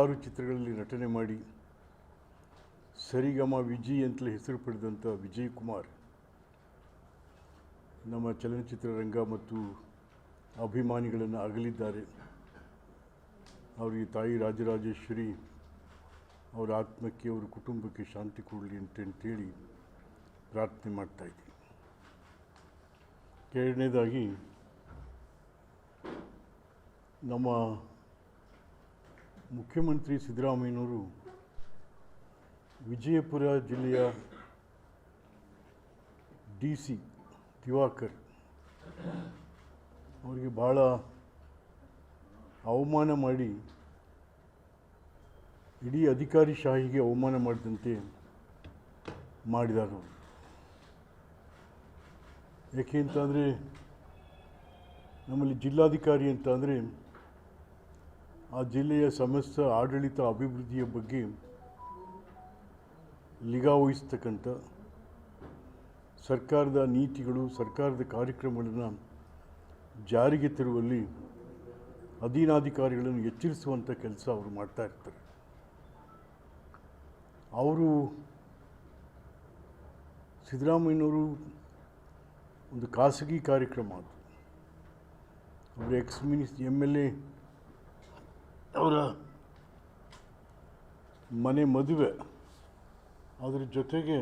ನೂರಾರು ಚಿತ್ರಗಳಲ್ಲಿ ನಟನೆ ಮಾಡಿ ಸರಿಗಮ ವಿಜಯ್ ಅಂತಲೇ ಹೆಸರು ಪಡೆದಂಥ ವಿಜಯ್ ಕುಮಾರ್ ನಮ್ಮ ಚಲನಚಿತ್ರರಂಗ ಮತ್ತು ಅಭಿಮಾನಿಗಳನ್ನು ಅಗಲಿದ್ದಾರೆ. ಅವರಿಗೆ ತಾಯಿ ರಾಜರಾಜೇಶ್ವರಿ ಅವರ ಆತ್ಮಕ್ಕೆ, ಅವರ ಕುಟುಂಬಕ್ಕೆ ಶಾಂತಿ ಕೊಡಲಿ ಅಂತೇಳಿ ಪ್ರಾರ್ಥನೆ ಮಾಡ್ತಾಯಿದ್ದೀನಿ. ಎರಡನೇದಾಗಿ, ನಮ್ಮ ಮುಖ್ಯಮಂತ್ರಿ ಸಿದ್ದರಾಮಯ್ಯನವರು ವಿಜಯಪುರ ಜಿಲ್ಲೆಯ DC ದಿವಾಕರ್ ಅವರಿಗೆ ಭಾಳ ಅವಮಾನ ಮಾಡಿ, ಇಡೀ ಅಧಿಕಾರಿ ಶಾಹಿಗೆ ಅವಮಾನ ಮಾಡಿದಂತೆ ಮಾಡಿದರು. ಏಕೆ ಅಂತಂದರೆ, ನಮ್ಮಲ್ಲಿ ಜಿಲ್ಲಾಧಿಕಾರಿ ಅಂತ ಅಂದರೆ ಆ ಜಿಲ್ಲೆಯ ಸಮಸ್ತ ಆಡಳಿತ ಅಭಿವೃದ್ಧಿಯ ಬಗ್ಗೆ ನಿಗಾ ವಹಿಸ್ತಕ್ಕಂಥ, ಸರ್ಕಾರದ ನೀತಿಗಳು, ಸರ್ಕಾರದ ಕಾರ್ಯಕ್ರಮಗಳನ್ನು ಜಾರಿಗೆ ತರುವಲ್ಲಿ ಅಧೀನಾಧಿಕಾರಿಗಳನ್ನು ಎಚ್ಚರಿಸುವಂಥ ಕೆಲಸ ಅವರು ಮಾಡ್ತಾ ಇರ್ತಾರೆ. ಅವರು ಸಿದ್ದರಾಮಯ್ಯನವರು ಒಂದು ಖಾಸಗಿ ಕಾರ್ಯಕ್ರಮ ಅದು, ಅವರು MLA ಅವರ ಮನೆ ಮದುವೆ, ಅದರ ಜೊತೆಗೆ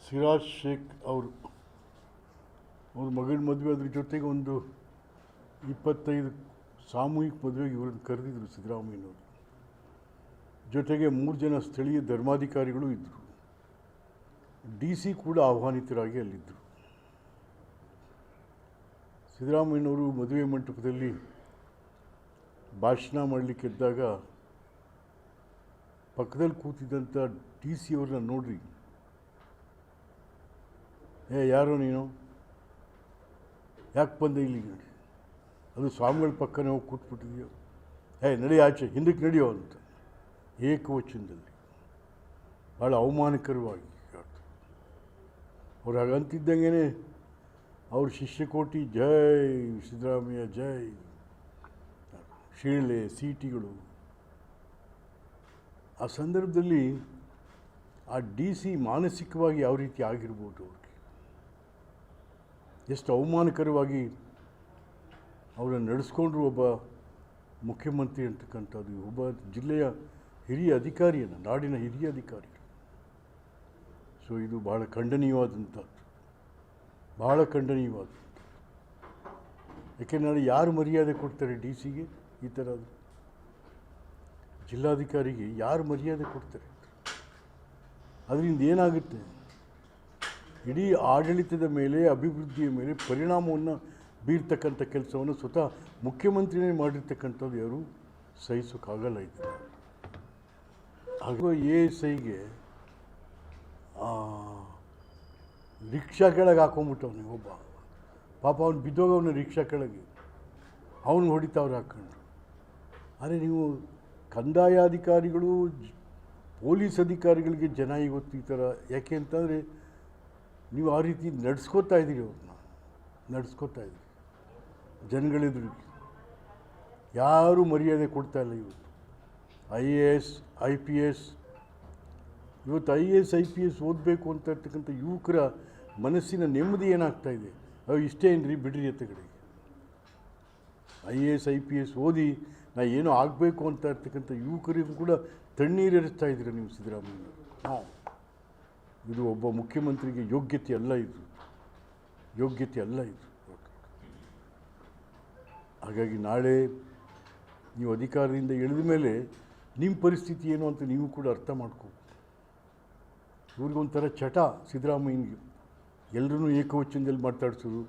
ಸಿರಾಜ್ ಶೇಖ್ ಅವ್ರ ಮಗಳ ಮದುವೆ, ಅದ್ರ ಜೊತೆಗೆ ಒಂದು 25 ಸಾಮೂಹಿಕ ಮದುವೆಗೆ ಇವ್ರನ್ನ ಕರೆದಿದ್ರು ಸಿದ್ದರಾಮಯ್ಯನವರು. ಜೊತೆಗೆ 3 ಜನ ಸ್ಥಳೀಯ ಧರ್ಮಾಧಿಕಾರಿಗಳು ಇದ್ದರು. DC ಕೂಡ ಆಹ್ವಾನಿತರಾಗಿ ಅಲ್ಲಿದ್ದರು. ಸಿದ್ದರಾಮಯ್ಯನವರು ಮದುವೆ ಮಂಟಪದಲ್ಲಿ ಭಾಷಣ ಮಾಡಲಿಕ್ಕಿದ್ದಾಗ ಪಕ್ಕದಲ್ಲಿ ಕೂತಿದ್ದಂಥ DC ಅವ್ರನ್ನ ನೋಡ್ರಿ, ಯಾರೋ ನೀನು, ಯಾಕೆ ಬಂದೆ ಇಲ್ಲಿಗೆ? ಅದು ಸ್ವಾಮಿಗಳ ಪಕ್ಕನೇ ಹೋಗಿ ಕೂತ್ಬಿಟ್ಟಿದೆಯೋ, ನಡಿ ಆಚೆ, ಹಿಂದಕ್ಕೆ ನಡೆಯೋ ಅಂತ ಏಕವಚನದಲ್ಲಿ ಭಾಳ ಅವಮಾನಕರವಾಗಿ ಅವ್ರು ಹಾಗಂತಿದ್ದಂಗೆ ಅವ್ರ ಶಿಷ್ಯಕೋಟಿ ಜೈ ಸಿದ್ದರಾಮಯ್ಯ ಜೈ, ಶೀಳೆ ಸೀಟಿಗಳು. ಆ ಸಂದರ್ಭದಲ್ಲಿ ಆ DC ಮಾನಸಿಕವಾಗಿ ಯಾವ ರೀತಿ ಆಗಿರ್ಬೋದು, ಅವ್ರಿಗೆ ಎಷ್ಟು ಅವಮಾನಕರವಾಗಿ ಅವರನ್ನು ನಡೆಸ್ಕೊಂಡ್ರು ಒಬ್ಬ ಮುಖ್ಯಮಂತ್ರಿ ಅಂತಕ್ಕಂಥದ್ದು, ಒಬ್ಬ ಜಿಲ್ಲೆಯ ಹಿರಿಯ ಅಧಿಕಾರಿಯನ್ನು, ನಾಡಿನ ಹಿರಿಯ ಅಧಿಕಾರಿ. ಸೊ ಇದು ಭಾಳ ಖಂಡನೀಯವಾದಂಥದ್ದು, ಭಾಳ ಖಂಡನೀಯವಾದಂಥದ್ದು. ಯಾಕೆಂದರೆ ಯಾರು ಮರ್ಯಾದೆ ಕೊಡ್ತಾರೆ DCಗೆ? ಈ ಥರ ಜಿಲ್ಲಾಧಿಕಾರಿಗೆ ಯಾರು ಮರ್ಯಾದೆ ಕೊಡ್ತಾರೆ? ಅದರಿಂದ ಏನಾಗುತ್ತೆ? ಇಡೀ ಆಡಳಿತದ ಮೇಲೆ, ಅಭಿವೃದ್ಧಿಯ ಮೇಲೆ ಪರಿಣಾಮವನ್ನು ಬೀರ್ತಕ್ಕಂಥ ಕೆಲಸವನ್ನು ಸ್ವತಃ ಮುಖ್ಯಮಂತ್ರಿನೇ ಮಾಡಿರ್ತಕ್ಕಂಥದ್ದು ಯಾರು ಸಹಿಸೋಕ್ಕಾಗಲ್ಲ. ಇತ್ತು ಹಾಗೂ ASIಗೆ ರಿಕ್ಷಾ ಕೆಳಗೆ ಹಾಕೊಂಡ್ಬಿಟ್ಟವನು ಒಬ್ಬ, ಪಾಪ ಅವನು ಬಿದ್ದೋಗವನು ರಿಕ್ಷಾ ಕೆಳಗೆ, ಅವನು ಹೊಡಿತಾವ್ರು ಹಾಕ್ಕೊಂಡು. ಆದರೆ ನೀವು ಕಂದಾಯ ಅಧಿಕಾರಿಗಳು, ಪೊಲೀಸ್ ಅಧಿಕಾರಿಗಳಿಗೆ ಜನ ಇವತ್ತು ಈ ಥರ ಯಾಕೆ ಅಂತಂದರೆ, ನೀವು ಆ ರೀತಿ ನಡೆಸ್ಕೋತಾ ಇದ್ದೀರಿ, ಅವ್ರನ್ನ ನಡೆಸ್ಕೋತಾ ಇದ್ದೀರಿ ಜನಗಳೆದುರಿಗೆ. ಯಾರೂ ಮರ್ಯಾದೆ ಕೊಡ್ತಾಯಿಲ್ಲ ಇವತ್ತು. IAS IPS, ಇವತ್ತು IAS IPS ಓದಬೇಕು ಅಂತ ಇರ್ತಕ್ಕಂಥ ಯುವಕರ ಮನಸ್ಸಿನ ನೆಮ್ಮದಿ ಏನಾಗ್ತಾಯಿದೆ? ಇಷ್ಟೇ ಏನ್ರಿ, ಬಿಡ್ರಿ ಎತ್ತಗಡೆಗೆ. IAS IPS ಓದಿ ನಾ ಏನೋ ಆಗಬೇಕು ಅಂತ ಇರ್ತಕ್ಕಂಥ ಯುವಕರಿಗೂ ಕೂಡ ತಣ್ಣೀರೆರಿಸ್ತಾ ಇದ್ದೀರ ನೀವು ಸಿದ್ದರಾಮಯ್ಯ. ಇದು ಒಬ್ಬ ಮುಖ್ಯಮಂತ್ರಿಗೆ ಯೋಗ್ಯತೆ ಅಲ್ಲ, ಇದು ಯೋಗ್ಯತೆ ಅಲ್ಲ ಇದು. ಹಾಗಾಗಿ ನಾಳೆ ನೀವು ಅಧಿಕಾರದಿಂದ ಇಳಿದ ಮೇಲೆ ನಿಮ್ಮ ಪರಿಸ್ಥಿತಿ ಏನು ಅಂತ ನೀವು ಕೂಡ ಅರ್ಥ ಮಾಡ್ಕೋ. ಇವ್ರಿಗೊಂಥರ ಚಟ ಸಿದ್ದರಾಮಯ್ಯನಿಗೆ, ಎಲ್ಲರೂ ಏಕವಚನದಲ್ಲಿ ಮಾತಾಡ್ಸೋದು,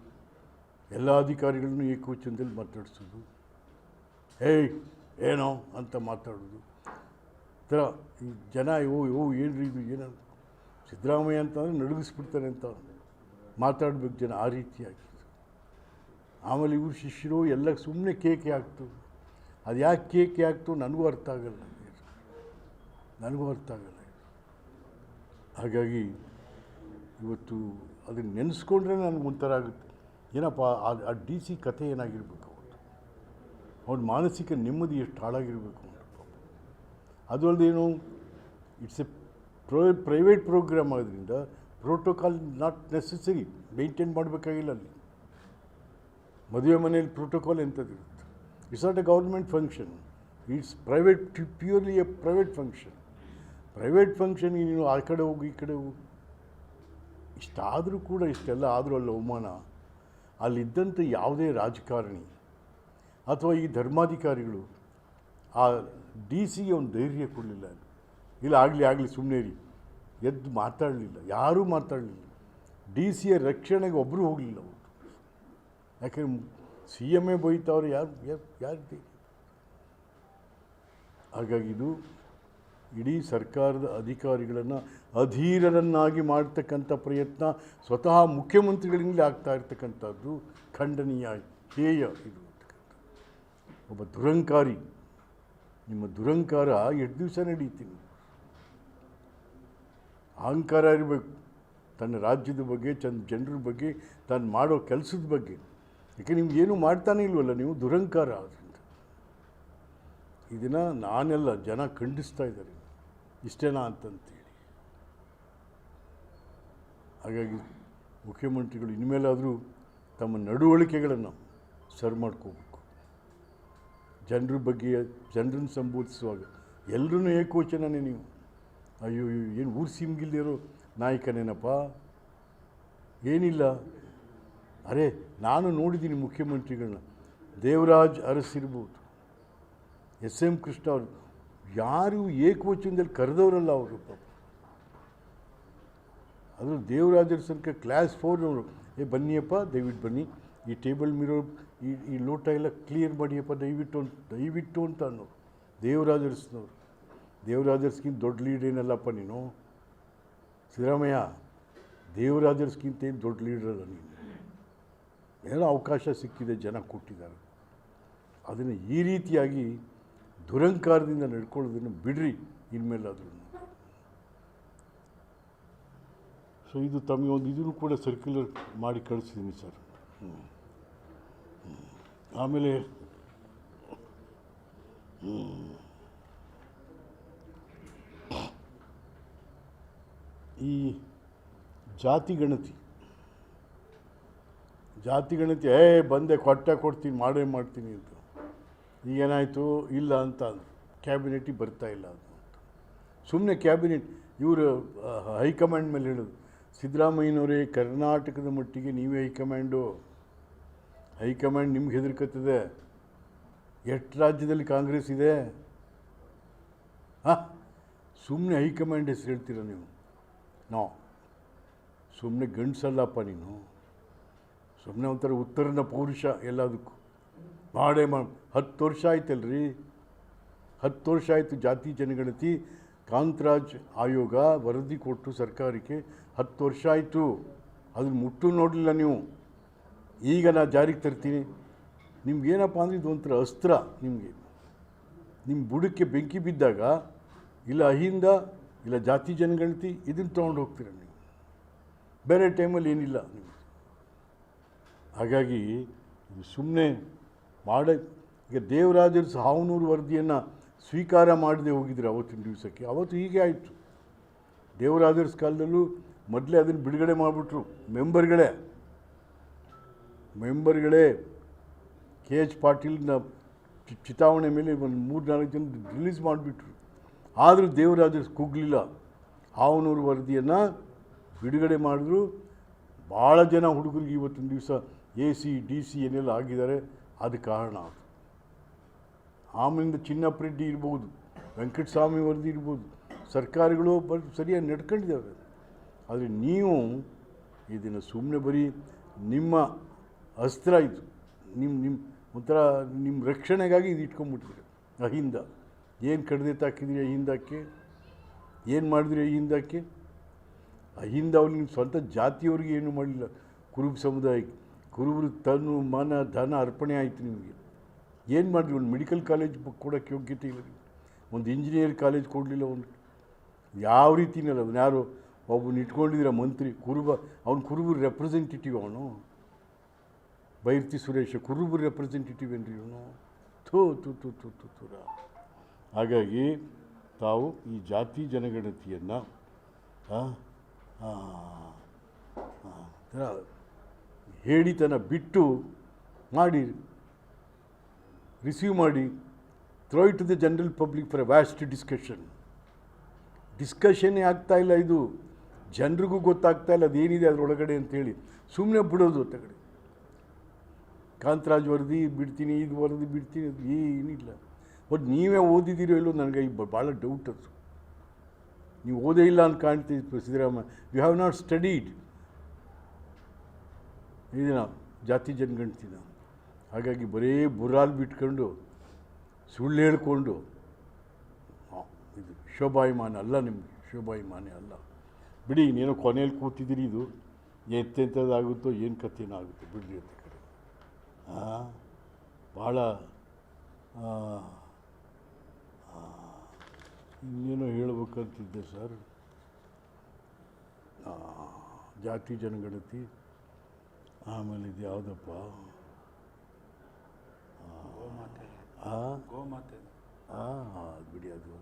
ಎಲ್ಲ ಅಧಿಕಾರಿಗಳನ್ನೂ ಏಕವಚನದಲ್ಲಿ ಮಾತಾಡಿಸೋದು, ಏನೋ ಅಂತ ಮಾತಾಡೋದು. ಥರ ಈ ಜನ ಏನ್ರಿ ಇದು, ಏನೋ ಸಿದ್ದರಾಮಯ್ಯ ಅಂತಂದರೆ ನಡುಗಿಸ್ಬಿಡ್ತಾರೆ ಅಂತ ಮಾತಾಡಬೇಕು ಜನ, ಆ ರೀತಿಯಾಗಿ. ಆಮೇಲೆ ಇವ್ರ ಶಿಷ್ಯರು ಎಲ್ಲ ಸುಮ್ಮನೆ ಕೇಕೆ ಹಾಕ್ತು. ಅದು ಯಾಕೆ ಕೇಕೆ ಹಾಕ್ತು ನನಗೂ ಅರ್ಥ ಆಗಲ್ಲ, ನನಗೂ ಅರ್ಥ ಆಗಲ್ಲ. ಹಾಗಾಗಿ ಇವತ್ತು ಅದನ್ನು ನೆನೆಸ್ಕೊಂಡ್ರೆ ನನಗೆ ಒಂಥರ ಆಗುತ್ತೆ, ಏನಪ್ಪ ಆ DC ಕಥೆ ಏನಾಗಿರ್ಬೇಕು. ಅವನ ಮಾನಸಿಕ ನೆಮ್ಮದಿ ಎಷ್ಟು ಹಾಳಾಗಿರಬೇಕು. ಅದು ಅಲ್ಲದೇನು ಇಟ್ಸ್ ಎ ಪ್ರೈವೇಟ್ ಪ್ರೋಗ್ರಾಮ್ ಆಗೋದ್ರಿಂದ ಪ್ರೋಟೋಕಾಲ್ ನಾಟ್ ನೆಸೆಸರಿ ಮೇಂಟೈನ್ ಮಾಡಬೇಕಾಗಿಲ್ಲ. ಅಲ್ಲಿ ಮದುವೆ ಮನೆಯಲ್ಲಿ ಪ್ರೋಟೋಕಾಲ್ ಎಂಥದ್ದಿರುತ್ತೆ. It's not a government function, it's private, purely a private function. Private ಫಂಕ್ಷನ್ಗೆ ನೀನು ಆ ಕಡೆ ಹೋಗಿ ಈ ಕಡೆ ಹೋಗಿ ಇಷ್ಟಾದರೂ ಕೂಡ, ಇಷ್ಟೆಲ್ಲ ಆದರೂ ಅಲ್ಲಿ ಅವಮಾನ. ಅಲ್ಲಿದ್ದಂಥ ಯಾವುದೇ ರಾಜಕಾರಣಿ ಅಥವಾ ಈ ಧರ್ಮಾಧಿಕಾರಿಗಳು ಆ ಡಿ ಸಿಗೆ ಒಂದು ಧೈರ್ಯ ಕೊಡಲಿಲ್ಲ. ಇಲ್ಲ ಆಗಲಿ ಸುಮ್ಮನೆ ಇರಿ, ಎದ್ದು ಮಾತಾಡಲಿಲ್ಲ, ಯಾರೂ ಮಾತಾಡಲಿಲ್ಲ. ಡಿ ಸಿಯ ರಕ್ಷಣೆಗೆ ಒಬ್ಬರು ಹೋಗಲಿಲ್ಲ ಅವರು. ಯಾಕೆಂದ್ರೆ ಸಿ ಎಮ್ ಎ ಬೈತವ್ರು, ಯಾರು. ಹಾಗಾಗಿ ಇದು ಇಡೀ ಸರ್ಕಾರದ ಅಧಿಕಾರಿಗಳನ್ನು ಅಧೀರರನ್ನಾಗಿ ಮಾಡ್ತಕ್ಕಂಥ ಪ್ರಯತ್ನ ಸ್ವತಃ ಮುಖ್ಯಮಂತ್ರಿಗಳಿಂದಲೇ ಆಗ್ತಾ ಇರ್ತಕ್ಕಂಥದ್ದು ಖಂಡನೀಯ, ಹೇಯ. ಇದು ಒಬ್ಬ ದುರಂಕಾರಿ, ನಿಮ್ಮ ದುರಂಕಾರ ಎಷ್ಟು ದಿವಸ ನಡೀತೀನಿ. ಅಹಂಕಾರ ಇರಬೇಕು ತನ್ನ ರಾಜ್ಯದ ಬಗ್ಗೆ, ಜನರ ಬಗ್ಗೆ, ತಾನು ಮಾಡೋ ಕೆಲಸದ ಬಗ್ಗೆ. ಯಾಕೆ ನಿಮ್ಗೇನು ಮಾಡ್ತಾನೆ ಇಲ್ವಲ್ಲ, ನೀವು ದುರಂಕಾರ. ಅದರಿಂದ ಇದನ್ನು ನಾನೆಲ್ಲ ಜನ ಖಂಡಿಸ್ತಾ ಇದ್ದಾರೆ, ಇಷ್ಟೇನಾ ಅಂತಂತೇಳಿ. ಹಾಗಾಗಿ ಮುಖ್ಯಮಂತ್ರಿಗಳು ಇನ್ಮೇಲಾದರೂ ತಮ್ಮ ನಡವಳಿಕೆಗಳನ್ನು ಸರಿ ಮಾಡ್ಕೋಬೇಕು. ಜನರ ಬಗ್ಗೆ, ಜನರನ್ನು ಸಂಬೋಧಿಸುವಾಗ ಎಲ್ಲರೂ ಏಕವಚನನೇ. ನೀವು ಅಯ್ಯೋ ಏನು ಊರು ಸಿಮ್ಗಿಲ್ದಿರೋ ನಾಯಕನೇನಪ್ಪ, ಏನಿಲ್ಲ. ಅರೆ ನಾನು ನೋಡಿದ್ದೀನಿ ಮುಖ್ಯಮಂತ್ರಿಗಳನ್ನ, ದೇವರಾಜ್ ಅರಸ್ ಇರ್ಬೋದು, ಎಸ್ ಎಂ ಕೃಷ್ಣ ಅವರು, ಯಾರು ಏಕವಚನದಲ್ಲಿ ಕರೆದವರಲ್ಲ ಅವರು ಪಾಪ. ಅದು ದೇವರಾಜ್ ಅರಸನ್ಗೆ ಕ್ಲಾಸ್ 4ನವರು, ಬನ್ನಿಯಪ್ಪ ದಯವಿಟ್ಟು ಬನ್ನಿ, ಈ ಟೇಬಲ್ ಮಿರೋ ಈ ಲೋಟ ಎಲ್ಲ ಕ್ಲಿಯರ್ ಮಾಡಿಯಪ್ಪ ದಯವಿಟ್ಟು ಅಂತ ಅನ್ನೋರು ದೇವರಾಜ್ ಅರಸ್ನವರು. ದೇವರಾಜ್ ಅರಸ್ಗಿಂತ ದೊಡ್ಡ ಲೀಡ್ ಏನಲ್ಲಪ್ಪ ನೀನು ಸಿದ್ದರಾಮಯ್ಯ, ದೇವರಾಜ್ ಅರಸ್ಗಿಂತ ಏನು ದೊಡ್ಡ ಲೀಡ್ರಲ್ಲ ನೀನು. ಏನೋ ಅವಕಾಶ ಸಿಕ್ಕಿದೆ, ಜನ ಕೊಟ್ಟಿದ್ದಾರೆ. ಅದನ್ನು ಈ ರೀತಿಯಾಗಿ ದುರಂಕಾರದಿಂದ ನಡ್ಕೊಳ್ಳೋದನ್ನು ಬಿಡ್ರಿ ಇನ್ಮೇಲಾದ್ರೂ. ಸೊ ಇದು ತಮಗೆ ಒಂದು ಇದನ್ನು ಕೂಡ ಸರ್ಕ್ಯುಲರ್ ಮಾಡಿ ಕಳಿಸಿದ್ದೀನಿ ಸರ್. ಆಮೇಲೆ ಈ ಜಾತಿ ಗಣತಿ ಬಂದೆ ಕೊಡ್ತೀನಿ ಮಾಡೇ ಮಾಡ್ತೀನಿ ಅಂತ. ಈಗೇನಾಯಿತು, ಇಲ್ಲ ಅಂತ ಕ್ಯಾಬಿನೆಟಿಗೆ ಬರ್ತಾ ಇಲ್ಲ ಅದು. ಸುಮ್ಮನೆ ಕ್ಯಾಬಿನೆಟ್ ಇವರು ಹೈಕಮಾಂಡ್ ಮೇಲೆ ಹೇಳೋದು, ಸಿದ್ದರಾಮಯ್ಯನವರೇ ಕರ್ನಾಟಕದ ಮಟ್ಟಿಗೆ ನೀವೇ ಹೈಕಮಾಂಡ್ ನಿಮ್ಗೆ ಹೆದರ್ಕತ್ತದೆ. ಎಷ್ಟು ರಾಜ್ಯದಲ್ಲಿ ಕಾಂಗ್ರೆಸ್ ಇದೆ? ಸುಮ್ಮನೆ ಹೈಕಮಾಂಡ್ ಹೆಸರು ಹೇಳ್ತೀರ ನೀವು. ಸುಮ್ಮನೆ ಗಂಡಸಲ್ಲಪ್ಪ ನೀನು, ಸುಮ್ಮನೆ ಒಂಥರ ಉತ್ತರನ ಪೌರುಷ ಎಲ್ಲದಕ್ಕೂ. 10 ವರ್ಷ ಆಯ್ತಲ್ರಿ, 10 ವರ್ಷ ಆಯಿತು ಜಾತಿ ಜನಗಣತಿ. ಕಾಂತರಾಜ್ ಆಯೋಗ ವರದಿ ಕೊಟ್ಟು ಸರ್ಕಾರಕ್ಕೆ 10 ವರ್ಷ ಆಯಿತು, ಅದನ್ನು ಮುಟ್ಟು ನೋಡಲಿಲ್ಲ ನೀವು. ಈಗ ನಾನು ಜಾರಿಗೆ ತರ್ತೀನಿ. ನಿಮ್ಗೇನಪ್ಪ ಅಂದರೆ ಇದೊಂಥರ ಅಸ್ತ್ರ. ನಿಮ್ಮ ಬುಡಕ್ಕೆ ಬೆಂಕಿ ಬಿದ್ದಾಗ ಇಲ್ಲ ಅಹಿಂದ ಇಲ್ಲ ಜಾತಿ ಜನಗಣತಿ ಇದನ್ನು ತೊಗೊಂಡು ಹೋಗ್ತೀರ ನೀವು, ಬೇರೆ ಟೈಮಲ್ಲಿ ಏನಿಲ್ಲ ನೀವು. ಹಾಗಾಗಿ ಇದು ಸುಮ್ಮನೆ ಈಗ ದೇವರಾಜರು ಹಾವನೂರು ವರದಿಯನ್ನು ಸ್ವೀಕಾರ ಮಾಡದೆ ಹೋಗಿದ್ರು ಅವತ್ತಿನ ದಿವಸಕ್ಕೆ. ಅವತ್ತು ಹೀಗೆ ಆಯಿತು. ದೇವರಾಜರ್ಸ್ ಕಾಲದಲ್ಲೂ ಮೊದಲೇ ಅದನ್ನು ಬಿಡುಗಡೆ ಮಾಡಿಬಿಟ್ರು. ಮೆಂಬರ್ಗಳೇ ಕೆ ಎಚ್ ಪಾಟೀಲ್ನ ಚಿತಾವಣೆ ಮೇಲೆ ಒಂದು 3-4 ಜನ ರಿಲೀಸ್ ಮಾಡಿಬಿಟ್ರು. ಆದರೂ ದೇವರಾಜರ್ಸ್ ಕುಗ್ಲಿಲ್ಲ, ಹಾವನೂರು ವರದಿಯನ್ನು ಬಿಡುಗಡೆ ಮಾಡಿದ್ರು. ಭಾಳ ಜನ ಹುಡುಗರಿಗೆ ಇವತ್ತಿನ ದಿವಸ AC DC ಏನೆಲ್ಲ ಆಗಿದ್ದಾರೆ, ಅದು ಕಾರಣ. ಆಮೇಲಿಂದ ಚಿನ್ನಪ್ಪರೆಡ್ಡಿ ಇರ್ಬೋದು, ವೆಂಕಟಸ್ವಾಮಿ ವರದಿ ಇರ್ಬೋದು, ಸರ್ಕಾರಗಳು ಸರಿಯಾಗಿ ನಡ್ಕೊಂಡಿದ್ದಾವೆ. ಆದರೆ ನೀವು ಇದನ್ನು ಸುಮ್ಮನೆ ಬರೀ ನಿಮ್ಮ ಅಸ್ತ್ರ ಇದು, ಒಂಥರ ನಿಮ್ಮ ರಕ್ಷಣೆಗಾಗಿ ಇದು ಇಟ್ಕೊಂಡ್ಬಿಟ್ಟಿದ್ರೆ. ಅಹಿಂದ ಏನು ಕಡ್ದೆ ತಾಕಿದ್ರಿ ಅಹಿಂದಕ್ಕೆ, ಏನು ಮಾಡಿದ್ರಿ ಅಹಿಂದಕ್ಕೆ? ಅಹಿಂದ ಅವ್ರು ನಿಮ್ಮ ಸ್ವಂತ ಜಾತಿಯವ್ರಿಗೆ ಏನೂ ಮಾಡಲಿಲ್ಲ. ಕುರುಬ ಸಮುದಾಯಕ್ಕೆ ಕುರುಬರು ತನ್ನ ಮಾನ ಧನ ಅರ್ಪಣೆ ಆಯಿತು ನಿಮಗೆ. ಏನು ಮಾಡಿದ್ರಿ? ಒಂದು ಮೆಡಿಕಲ್ ಕಾಲೇಜ್ ಕೊಡೋಕ್ಕೆ ಯೋಗ್ಯತೆ ಇಲ್ಲ, ಒಂದು ಇಂಜಿನಿಯರ್ ಕಾಲೇಜ್ ಕೊಡಲಿಲ್ಲ. ಒಂದು ಯಾವ ರೀತಿನಲ್ಲ, ಅವನು ಯಾರು ಒಬ್ಬನ ಇಟ್ಕೊಂಡಿದ್ದೀರ ಮಂತ್ರಿ ಅವನು ಕುರುಬರ ರೆಪ್ರೆಸೆಂಟೇಟಿವ್. ಅವನು ಬೈರ್ತಿ ಸುರೇಶ ಕುರುಬರ ರೆಪ್ರೆಸೆಂಟೇಟಿವ್ ಏನ್ರಿ ಇವನು? ತುರ. ಹಾಗಾಗಿ ತಾವು ಈ ಜಾತಿ ಜನಗಣತಿಯನ್ನು ಹೇಳಿತನ ಬಿಟ್ಟು ಮಾಡಿ, ರಿಸೀವ್ ಮಾಡಿ, throw it to the general public for a vast ಡಿಸ್ಕಷನ್ನೇ ಆಗ್ತಾ ಇಲ್ಲ. ಇದು ಜನರಿಗೂ ಗೊತ್ತಾಗ್ತಾ ಇಲ್ಲ ಅದೇನಿದೆ ಅದರೊಳಗಡೆ ಅಂತೇಳಿ ಸುಮ್ಮನೆ ಬಿಡೋದು ತಗಡೆ. ಕಾಂತರಾಜ್ ವರದಿ ಬಿಡ್ತೀನಿ, ಇದು ವರದಿ ಬಿಡ್ತೀನಿ, ಅದು ಏನಿಲ್ಲ. ಬಟ್ ನೀವೇ ಓದಿದ್ದೀರೋ ಇಲ್ಲೋ ನನಗೆ ಭಾಳ ಡೌಟ್ ಅದು. ನೀವು ಓದೇ ಇಲ್ಲ ಅಂತ ಕಾಣ್ತೀವಿ Siddaramaiah. You have not studied ಇದನ್ನ ಜಾತಿ ಜನಗಣತಿನ. ಹಾಗಾಗಿ ಬರೀ ಬುರಾಲ್ ಬಿಟ್ಕೊಂಡು ಸುಳ್ಳು ಹೇಳ್ಕೊಂಡು ಇದು ಶೋಭಾಯಮಾನ ಅಲ್ಲ, ನಿಮಗೆ ಶೋಭಾಯಮಾನ ಅಲ್ಲ. ಬಿಡಿ, ಇನ್ನೇನೋ ಕೊನೆಯಲ್ಲಿ ಕೂತಿದ್ದೀರಿ, ಇದು ಎಂತೆಂಥದ್ದಾಗುತ್ತೋ ಏನು ಕಥೆನೋ ಆಗುತ್ತೆ ಬಿಡ್ರಿ ಅಂತ ಕಡೆ. ಭಾಳ ಇನ್ನೇನೋ ಹೇಳ್ಬೇಕಂತಿದ್ದೆ ಸರ್. ಜಾತಿ ಜನಗಣತಿ, ಆಮೇಲೆ ಇದು ಯಾವುದಪ್ಪ, ಗೋಮಾತೆ ಬಿಡಿ ಅದು.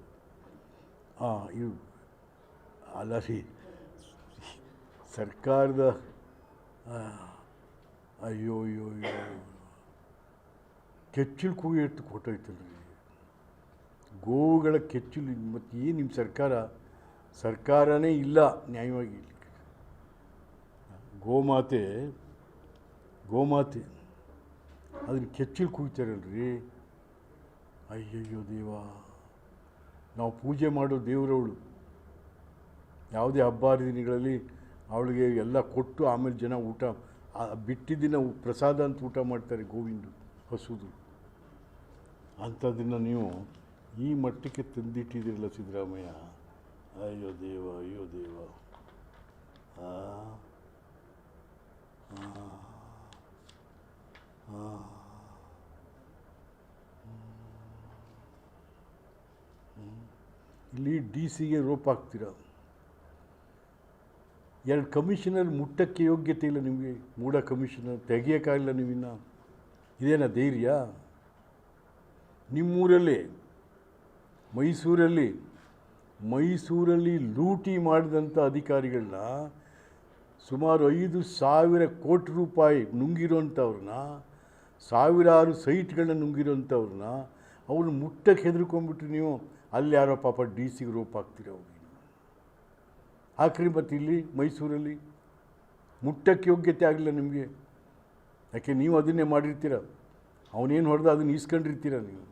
ಇವು ಅಲ್ಲ ರೀ, ಸರ್ಕಾರದ ಅಯ್ಯೋ ಅಯ್ಯೋ ಅಯ್ಯೋ ಕೆಚ್ಚಲು ಕೂಗಿ ಎತ್ತು ಕೊಟ್ಟೋಯ್ತಲ್ರಿ. ಗೋವುಗಳ ಕೆಚ್ಚಲು. ಮತ್ತು ಏನು ನಿಮ್ಮ ಸರ್ಕಾರನೇ ಇಲ್ಲ ನ್ಯಾಯವಾಗಿ. ಗೋಮಾತೆ ಅದನ್ನು ಕೆಚ್ಚಲು ಕೂಗ್ತಾರಲ್ರಿ. ಅಯ್ಯಯ್ಯೋ ದೇವ, ನಾವು ಪೂಜೆ ಮಾಡೋ ದೇವರವಳು. ಯಾವುದೇ ಹಬ್ಬ ಹರಿದಿನಗಳಲ್ಲಿ ಅವಳಿಗೆ ಎಲ್ಲ ಕೊಟ್ಟು ಆಮೇಲೆ ಜನ ಊಟ ಬಿಟ್ಟಿದ್ದನ್ನು ಪ್ರಸಾದ ಅಂತ ಊಟ ಮಾಡ್ತಾರೆ, ಗೋವಿಂದು ಹಸುದು. ಅಂಥದ್ದನ್ನು ನೀವು ಈ ಮಟ್ಟಕ್ಕೆ ತಂದಿಟ್ಟಿದ್ದೀರಲ್ಲ ಸಿದ್ದರಾಮಯ್ಯ. ಅಯ್ಯೋ ದೇವ, ಅಯ್ಯೋ ದೇವ. ಇಲ್ಲಿ ಡಿ ಸಿಗೆ ರೋಪ್ ಹಾಕ್ತೀರ. 2 ಕಮಿಷನರ್ ಮುಟ್ಟಕ್ಕೆ ಯೋಗ್ಯತೆ ಇಲ್ಲ ನಿಮಗೆ. ಮೂಡ ಕಮಿಷನರ್ ತೆಗಿಯೋಕ್ಕಾಗಿಲ್ಲ ನೀವಿನ್ನು. ಇದೇನ ಧೈರ್ಯ? ನಿಮ್ಮೂರಲ್ಲಿ ಮೈಸೂರಲ್ಲಿ ಲೂಟಿ ಮಾಡಿದಂಥ ಅಧಿಕಾರಿಗಳನ್ನ, ಸುಮಾರು 5,000 ಕೋಟಿ ರೂಪಾಯಿ ನುಂಗಿರೋಂಥವ್ರನ್ನ, ಸಾವಿರಾರು ಸೈಟ್ಗಳನ್ನ ನುಂಗಿರೋಂಥವ್ರನ್ನ ಅವ್ರನ್ನ ಮುಟ್ಟಕ್ಕೆ ಹೆದರ್ಕೊಂಡ್ಬಿಟ್ರಿ ನೀವು. ಅಲ್ಲಿ ಯಾರೋ ಪಾಪ ಡಿ ಸಿಗೆ ರೋಪ್ ಹಾಕ್ತೀರ. ಅವ್ರಿಗೆ ಹಾಕ್ರಿ. ಮತ್ತು ಇಲ್ಲಿ ಮೈಸೂರಲ್ಲಿ ಮುಟ್ಟಕ್ಕೆ ಯೋಗ್ಯತೆ ಆಗಲಿಲ್ಲ ನಿಮಗೆ. ಯಾಕೆ ನೀವು ಅದನ್ನೇ ಮಾಡಿರ್ತೀರ. ಅವನೇನು ಹೊಡೆದ ಅದನ್ನು ಈಸ್ಕೊಂಡಿರ್ತೀರ ನೀವು.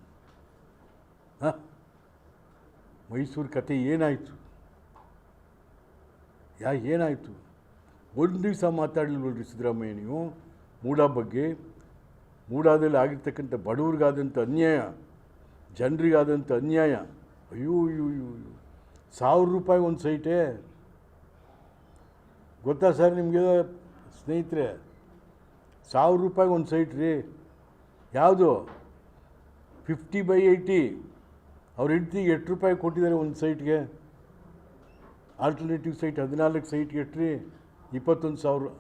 ಮೈಸೂರು ಕತೆ ಏನಾಯಿತು? ಏನಾಯಿತು? ಒಂದು ದಿವಸ ಮಾತಾಡಲಿಲ್ವಲ್ರಿ ಸಿದ್ದರಾಮಯ್ಯ ನೀವು ಮೂಡಾ ಬಗ್ಗೆ. ಮೂಡಾದಲ್ಲಿ ಆಗಿರ್ತಕ್ಕಂಥ ಬಡವ್ರಿಗಾದಂಥ ಅನ್ಯಾಯ, ಜನರಿಗಾದಂಥ ಅನ್ಯಾಯ. ಅಯ್ಯೋ ಅಯ್ಯೋ ಅಯ್ಯೋ, 1,000 ರೂಪಾಯಿ ಒಂದು ಸೈಟೇ. ಗೊತ್ತಾ ಸರ್ ನಿಮಗೆ ಸ್ನೇಹಿತರೆ? 1,000 ರೂಪಾಯಿಗೆ ಒಂದು ಸೈಟ್ ರೀ. ಯಾವುದು 50/80. ಅವ್ರ ಹೆಂಡ್ತಿಗೆ 8 ರೂಪಾಯಿ ಕೊಟ್ಟಿದ್ದಾರೆ ಒಂದು ಸೈಟ್ಗೆ. ಆಲ್ಟರ್ನೇಟಿವ್ ಸೈಟ್ 14 ಸೈಟ್ಗೆ ಎಟ್ರಿ 21,000.